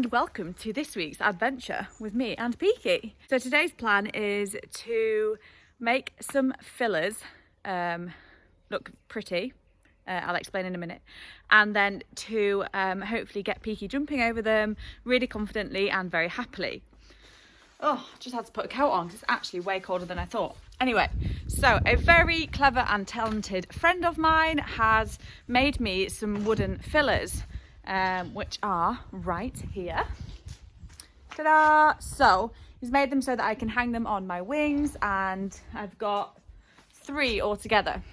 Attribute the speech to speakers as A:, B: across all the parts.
A: and welcome to this week's adventure with me and Peaky. So today's plan is to make some fillers look pretty. I'll explain in a minute. And then to hopefully get Peaky jumping over them really confidently and very happily. Oh, just had to put a coat on because it's actually way colder than I thought. Anyway, so a very clever and talented friend of mine has made me some wooden fillers, which are right here. Ta-da! So he's made them so that I can hang them on my wings, and I've got 3 altogether.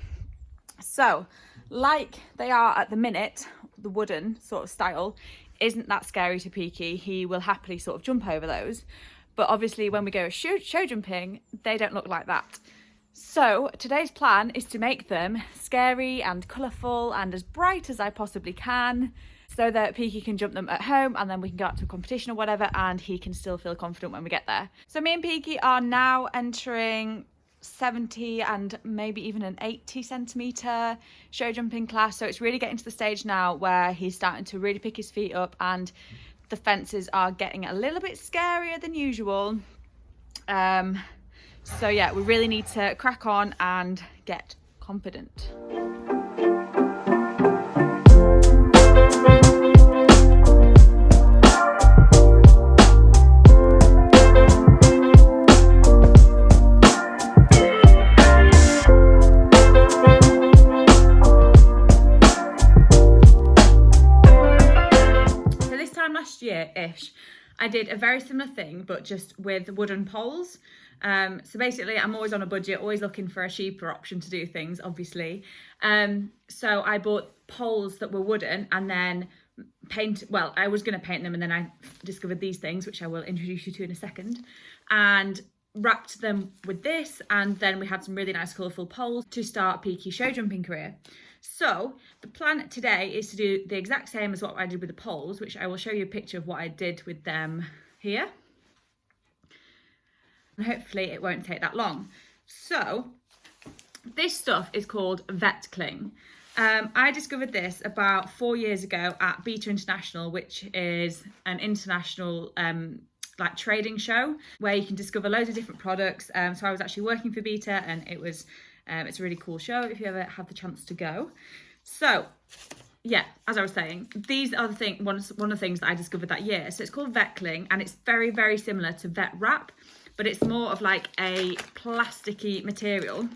A: So, like they are at the minute, the wooden sort of style isn't that scary to Peaky. He will happily sort of jump over those. But obviously when we go show jumping, they don't look like that. So today's plan is to make them scary and colourful and as bright as I possibly can, so that Peaky can jump them at home and then we can go out to a competition or whatever and he can still feel confident when we get there. So me and Peaky are now entering 70 and maybe even an 80 centimetre show jumping class. So it's really getting to the stage now where he's starting to really pick his feet up and the fences are getting a little bit scarier than usual. So yeah, we really need to crack on and get confident. Last year-ish, I did a very similar thing, but just with wooden poles. So basically, I'm always on a budget, always looking for a cheaper option to do things, obviously. So I bought poles that were wooden and then I was going to paint them, and then I discovered these things, which I will introduce you to in a second, and wrapped them with this, and then we had some really nice colourful poles to start Peaky's show jumping career. So the plan today is to do the exact same as what I did with the poles, which I will show you a picture of what I did with them here. And hopefully it won't take that long. So this stuff is called vet cling. I discovered this about 4 years ago at Beta International, which is an international like trading show where you can discover loads of different products. So I was actually working for Beta, and it's a really cool show if you ever have the chance to go. So yeah, as I was saying, these are one of the things that I discovered that year. So it's called vet cling, and it's very, very similar to vet wrap, but it's more of like a plasticky material.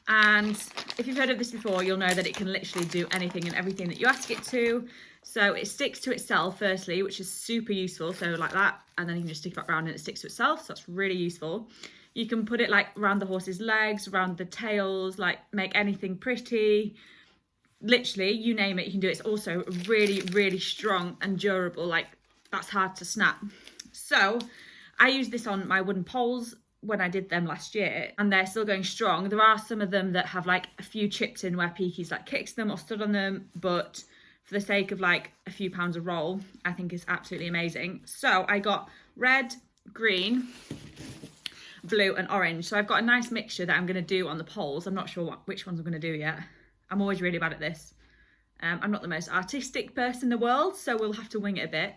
A: And if you've heard of this before, you'll know that it can literally do anything and everything that you ask it to. So it sticks to itself firstly, which is super useful. So like that, and then you can just stick it back around and it sticks to itself. So that's really useful. You can put it like around the horse's legs, around the tails, like make anything pretty. Literally, you name it, you can do it. It's also really, really strong and durable. Like, that's hard to snap. So I used this on my wooden poles when I did them last year, and they're still going strong. There are some of them that have like a few chips in where Peaky's like kicks them or stood on them, but for the sake of like a few pounds a roll, I think it's absolutely amazing. So I got red, green, blue and orange. So I've got a nice mixture that I'm going to do on the poles. I'm not sure which ones I'm going to do yet. I'm always really bad at this. I'm not the most artistic person in the world, so we'll have to wing it a bit.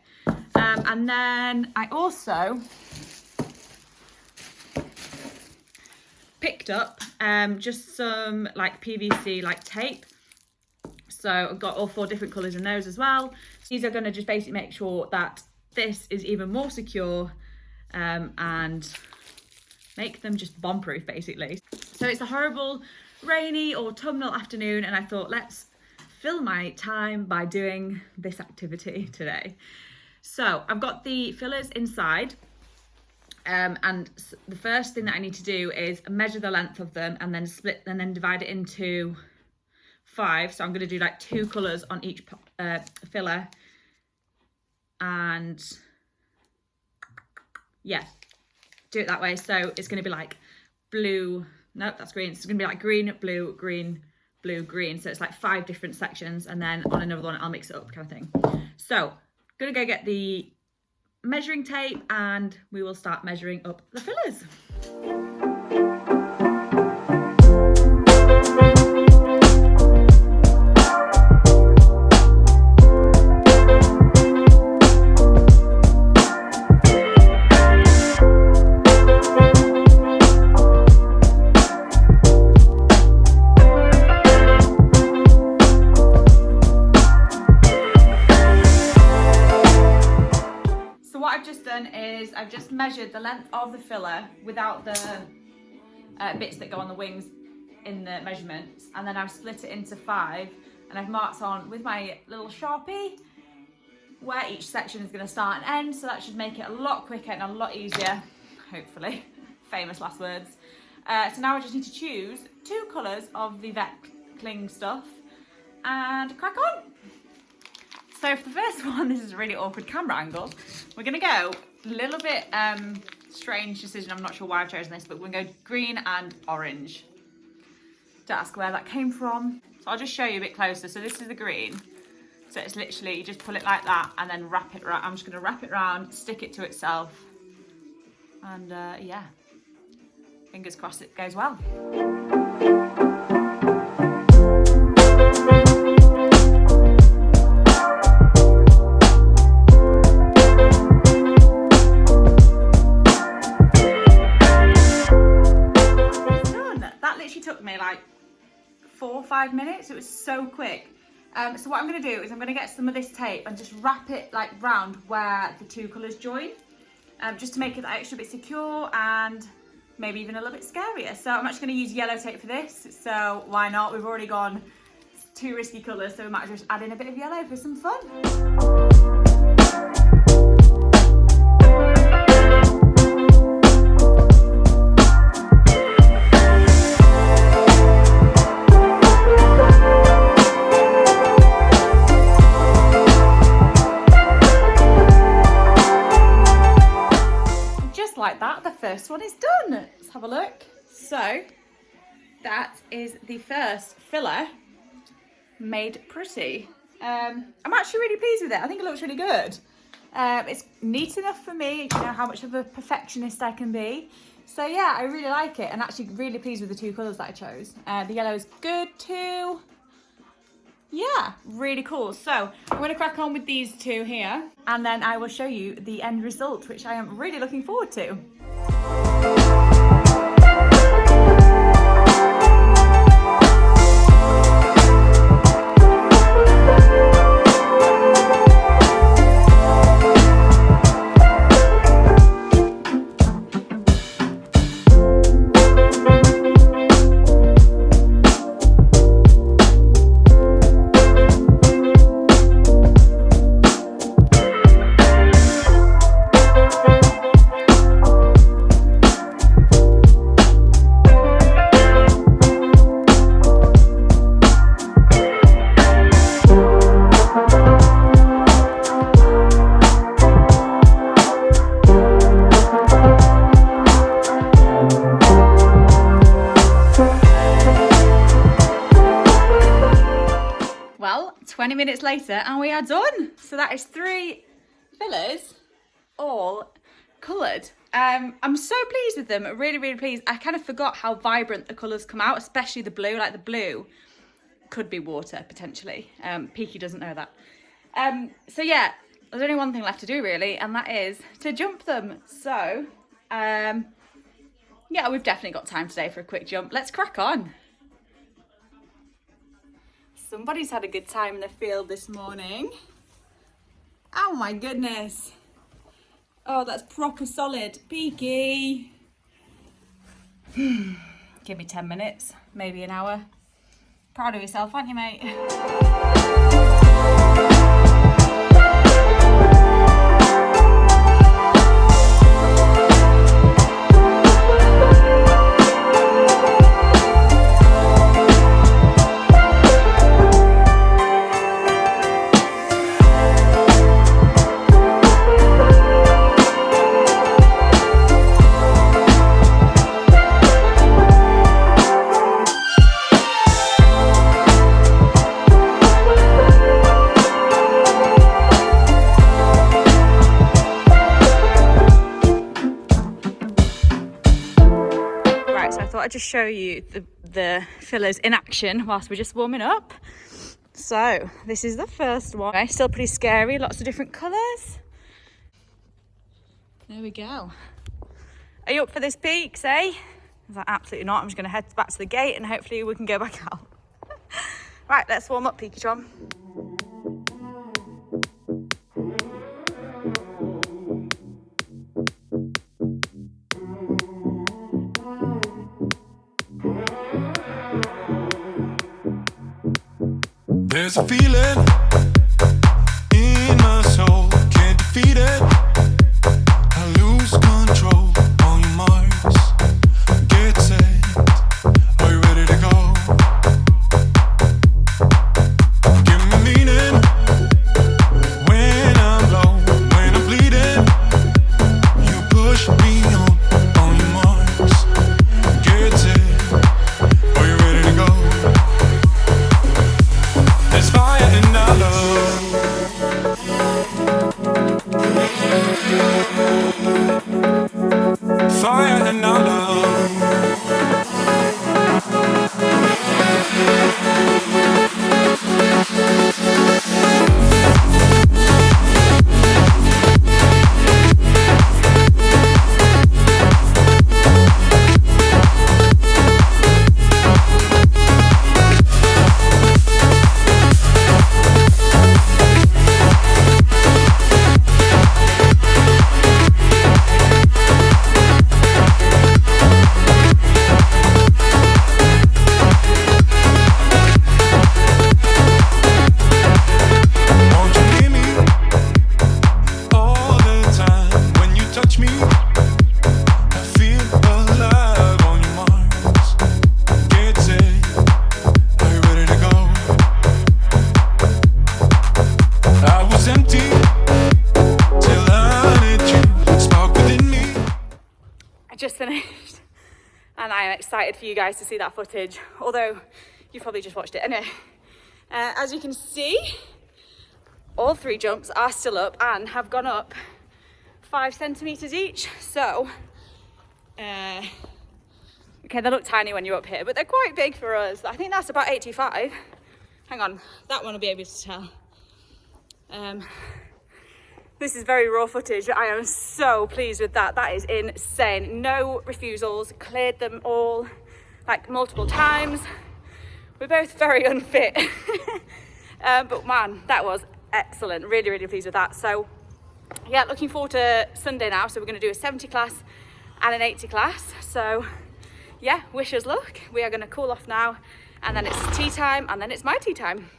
A: And then I also picked up just some like PVC like tape. So I've got all 4 different colours in those as well. These are going to just basically make sure that this is even more secure and make them just bomb-proof basically. So it's a horrible rainy autumnal afternoon, and I thought, let's fill my time by doing this activity today. So I've got the fillers inside, and the first thing that I need to do is measure the length of them and then split and then divide it into 5. So I'm going to do like 2 colours on each filler, and yeah, do it that way. So it's going to be like blue, no, that's green. It's going to be like green, blue, green, blue, green. So it's like 5 different sections, and then on another one I'll mix it up kind of thing. So I'm going to go get the measuring tape and we will start measuring up the fillers. is I've just measured the length of the filler without the bits that go on the wings in the measurements, and then I've split it into 5, and I've marked on with my little Sharpie where each section is going to start and end, so that should make it a lot quicker and a lot easier, hopefully. Famous last words. So now I just need to choose 2 colours of the Vet Cling stuff and crack on. So for the first one, this is a really awkward camera angle. We're going to go a little bit strange decision, I'm not sure why I've chosen this, but we're going to go green and orange. Don't ask where that came from. So I'll just show you a bit closer. So this is the green. So it's literally, you just pull it like that and then wrap it around. I'm just going to wrap it around, stick it to itself. And yeah, fingers crossed it goes well. Took me like 4 or 5 minutes. It was so quick. So what I'm going to do is I'm going to get some of this tape and just wrap it like round where the 2 colours join, just to make it that extra bit secure and maybe even a little bit scarier. So I'm actually going to use yellow tape for this, so why not? We've already gone 2 risky colours, so we might as well just add in a bit of yellow for some fun. Like that, the first one is done. Let's have a look. So that is the first filler made pretty. I'm actually really pleased with it. I think it looks really good. It's neat enough for me, you know how much of a perfectionist I can be. So yeah, I really like it, and actually really pleased with the 2 colours that I chose. The yellow is good too. Yeah, really cool. So I'm going to crack on with these 2 here, and then I will show you the end result, which I am really looking forward to. Well, 20 minutes later and we are done. So that is 3 fillers, all coloured. I'm so pleased with them, really, really pleased. I kind of forgot how vibrant the colours come out, especially the blue. Like the blue could be water, potentially. Peaky doesn't know that. So yeah, there's only one thing left to do really, and that is to jump them. So, yeah, we've definitely got time today for a quick jump. Let's crack on. Somebody's had a good time in the field this morning. Oh my goodness. Oh, that's proper solid. Peaky. Give me 10 minutes, maybe an hour. Proud of yourself, aren't you, mate? I'll just show you the fillers in action whilst we're just warming up. So this is the first one. Okay, still pretty scary, lots of different colours. There we go. Are you up for this, Peaks, eh? I was like, absolutely not. I'm just going to head back to the gate and hopefully we can go back out. Right, let's warm up, Peakatron.
B: There's a feeling in my soul, can't defeat it. I lose control on your marks. Get set, are you ready to go? Give me meaning when I'm low, when I'm bleeding. You push me on your marks. Get set, are you ready to go? There's fire in our love. Fire in our love.
A: Just finished and I am excited for you guys to see that footage, although you've probably just watched it anyway. As you can see, all 3 jumps are still up and have gone up 5 centimeters each. So okay, they look tiny when you're up here, but they're quite big for us. I think that's about 85. Hang on, that one will be able to tell. This is very raw footage. I am so pleased with that. That is insane. No refusals, cleared them all like multiple times. We're both very unfit. But man, that was excellent. Really, really pleased with that. So yeah, looking forward to Sunday now. So we're gonna do a 70 class and an 80 class. So yeah, wish us luck. We are gonna cool off now and then it's tea time and then it's my tea time.